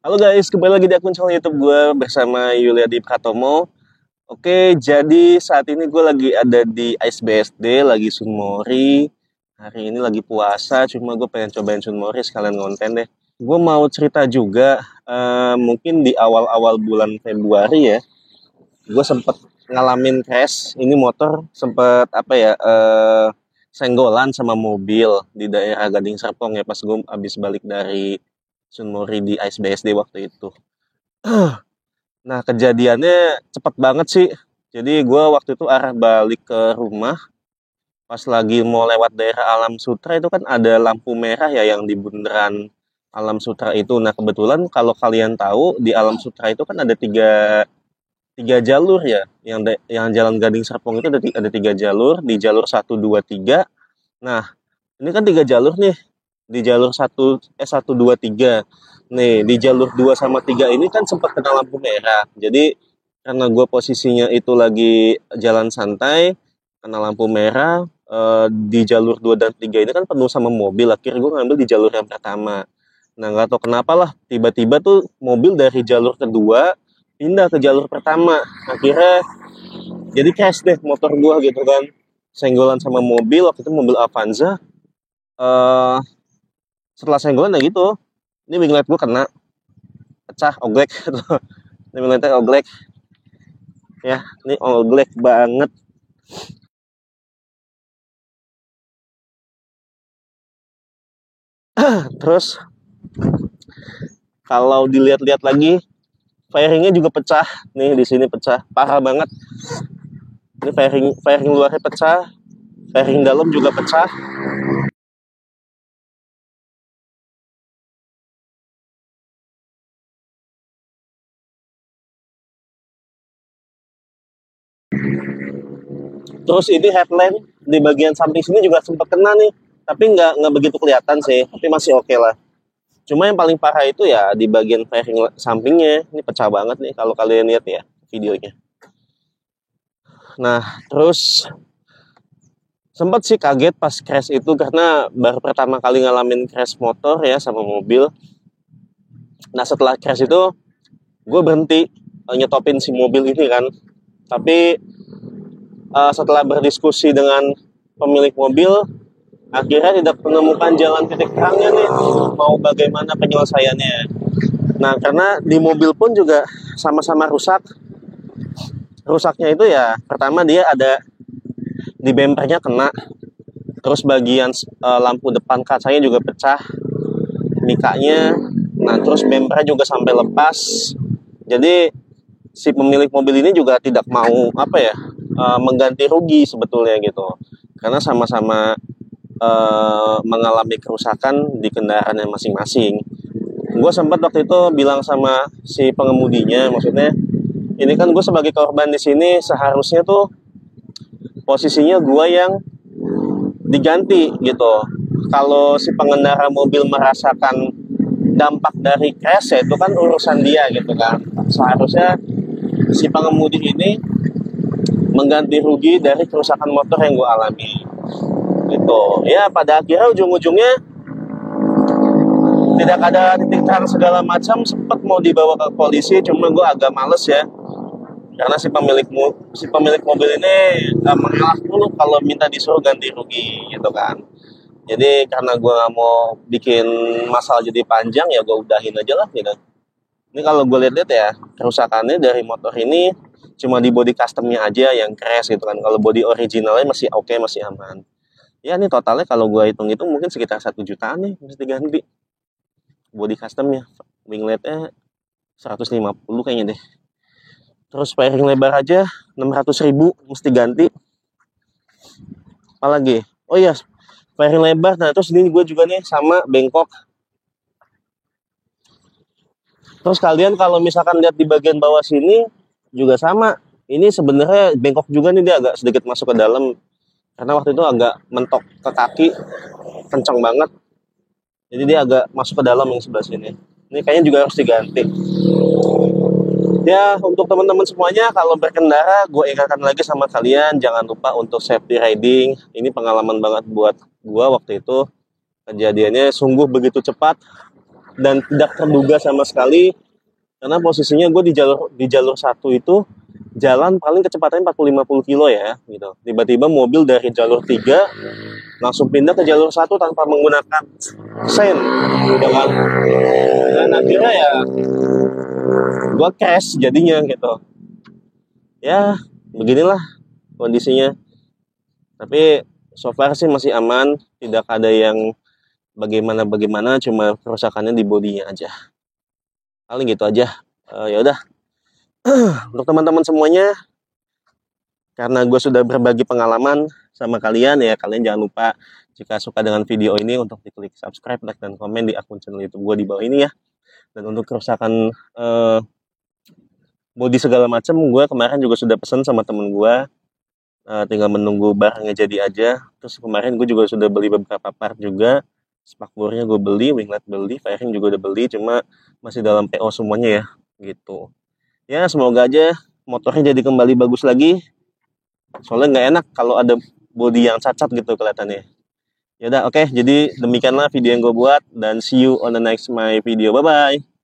Halo guys, kembali lagi di akun channel YouTube gue bersama Yuliadi Pratomo. Oke, jadi saat ini gue lagi ada di Ice BSD, lagi Sunmori. Hari ini lagi puasa, cuma gue pengen cobain Sunmori sekalian konten deh. Gue mau cerita juga, mungkin di awal-awal bulan Februari ya, gue sempet ngalamin crash. Ini motor sempet senggolan sama mobil di daerah Gading Serpong ya, pas gue abis balik dari Sunmori di Ice BSD waktu itu. Nah, kejadiannya cepet banget sih. Jadi gue waktu itu arah balik ke rumah, pas lagi mau lewat daerah Alam Sutra itu kan ada lampu merah ya yang di bundaran Alam Sutra itu. Nah, kebetulan kalau kalian tahu di Alam Sutra itu kan ada tiga jalur ya, yang jalan Gading Serpong itu ada tiga jalur, di jalur 1, 2, 3. Nah, ini kan tiga jalur nih, di jalur 1, 2, 3. Nih, di jalur 2 sama 3 ini kan sempat kena lampu merah. Jadi, karena gue posisinya itu lagi jalan santai, kena lampu merah, di jalur 2 dan 3 ini kan penuh sama mobil. Akhirnya gue ngambil di jalur yang pertama. Nah, nggak tahu kenapa lah, tiba-tiba tuh mobil dari jalur kedua pindah ke jalur pertama. Akhirnya jadi crash deh motor gue gitu kan. Senggolan sama mobil, waktu itu mobil Avanza. eh Setelah senggolan ya gitu, ini wing light gue kena pecah, oglek. Ini wing lightnya oglek ya, ini oglek banget. Terus kalau dilihat-lihat lagi, fairingnya juga pecah nih, di sini pecah parah banget. Ini fairing luarnya pecah, fairing dalam juga pecah. Terus ini headlamp di bagian samping sini juga sempat kena nih, tapi nggak begitu kelihatan sih, tapi masih oke lah. Cuma yang paling parah itu ya di bagian fairing sampingnya, ini pecah banget nih kalau kalian lihat ya videonya. Nah, terus sempat sih kaget pas crash itu karena baru pertama kali ngalamin crash motor ya sama mobil. Nah, setelah crash itu gue berhenti nyetopin si mobil ini kan. Tapi setelah berdiskusi dengan pemilik mobil, akhirnya tidak menemukan jalan titik terangnya nih, mau bagaimana penyelesaiannya. Nah, karena di mobil pun juga sama-sama rusak. Rusaknya itu ya, pertama dia ada di bempernya kena, terus bagian lampu depan kacanya juga pecah, mikanya, nah terus bempernya juga sampai lepas. Jadi si pemilik mobil ini juga tidak mau mengganti rugi sebetulnya gitu, karena sama-sama mengalami kerusakan di kendaraannya masing-masing. Gue sempat waktu itu bilang sama si pengemudinya, maksudnya ini kan gue sebagai korban di sini, seharusnya tuh posisinya gue yang diganti gitu. Kalau si pengendara mobil merasakan dampak dari crash ya itu kan urusan dia gitu kan. Seharusnya si pengemudi ini mengganti rugi dari kerusakan motor yang gue alami gitu. Ya pada akhirnya ujung-ujungnya tidak ada titik terang segala macam, sempat mau dibawa ke polisi, cuma gue agak males ya, karena si pemilik mobil ini mengelak dulu kalau minta disuruh ganti rugi gitu kan. Jadi karena gue nggak mau bikin masalah jadi panjang, ya gue udahin aja lah gitu. Ini kalau gue lihat-lihat ya, kerusakannya dari motor ini cuma di body customnya aja yang crash gitu kan. Kalau body originalnya masih oke, masih aman. Ya ini totalnya kalau gue hitung-hitung mungkin sekitar 1 jutaan nih mesti diganti body customnya. Wingletnya 150 kayaknya deh. Terus fairing lebar aja 600.000 mesti ganti. Apalagi, oh iya, fairing lebar. Nah terus ini gue juga nih sama bengkok. Terus kalian kalau misalkan lihat di bagian bawah sini juga sama. Ini sebenarnya bengkok juga nih, dia agak sedikit masuk ke dalam karena waktu itu agak mentok ke kaki, kencang banget. Jadi dia agak masuk ke dalam yang sebelah sini. Ini kayaknya juga harus diganti. Ya, untuk teman-teman semuanya, kalau berkendara, gue ingatkan lagi sama kalian, jangan lupa untuk safety riding. Ini pengalaman banget buat gue waktu itu. Kejadiannya sungguh begitu cepat. dan tidak terduga sama sekali, karena posisinya gue di jalur satu itu jalan paling kecepatannya 40-50 kilo ya gitu. Tiba-tiba mobil dari jalur 3 langsung pindah ke jalur satu tanpa menggunakan sen, gitu kan. Dan akhirnya ya gue crash jadinya gitu. Ya beginilah kondisinya. Tapi so far sih masih aman, tidak ada yang bagaimana, cuma kerusakannya di bodinya aja. Paling gitu aja. Ya udah. Untuk teman-teman semuanya, karena gue sudah berbagi pengalaman sama kalian ya, kalian jangan lupa jika suka dengan video ini untuk diklik subscribe, like, dan komen di akun channel YouTube gue di bawah ini ya. Dan untuk kerusakan body segala macam, gue kemarin juga sudah pesan sama temen gue. Tinggal menunggu barangnya jadi aja. Terus kemarin gue juga sudah beli beberapa part juga. Spakbornya gue beli, winglet beli, fairing juga udah beli, cuma masih dalam PO semuanya ya, gitu. Ya semoga aja motornya jadi kembali bagus lagi. Soalnya nggak enak kalau ada body yang cacat gitu kelihatannya. Ya udah, oke. Jadi demikianlah video yang gue buat, dan see you on the next my video. Bye bye.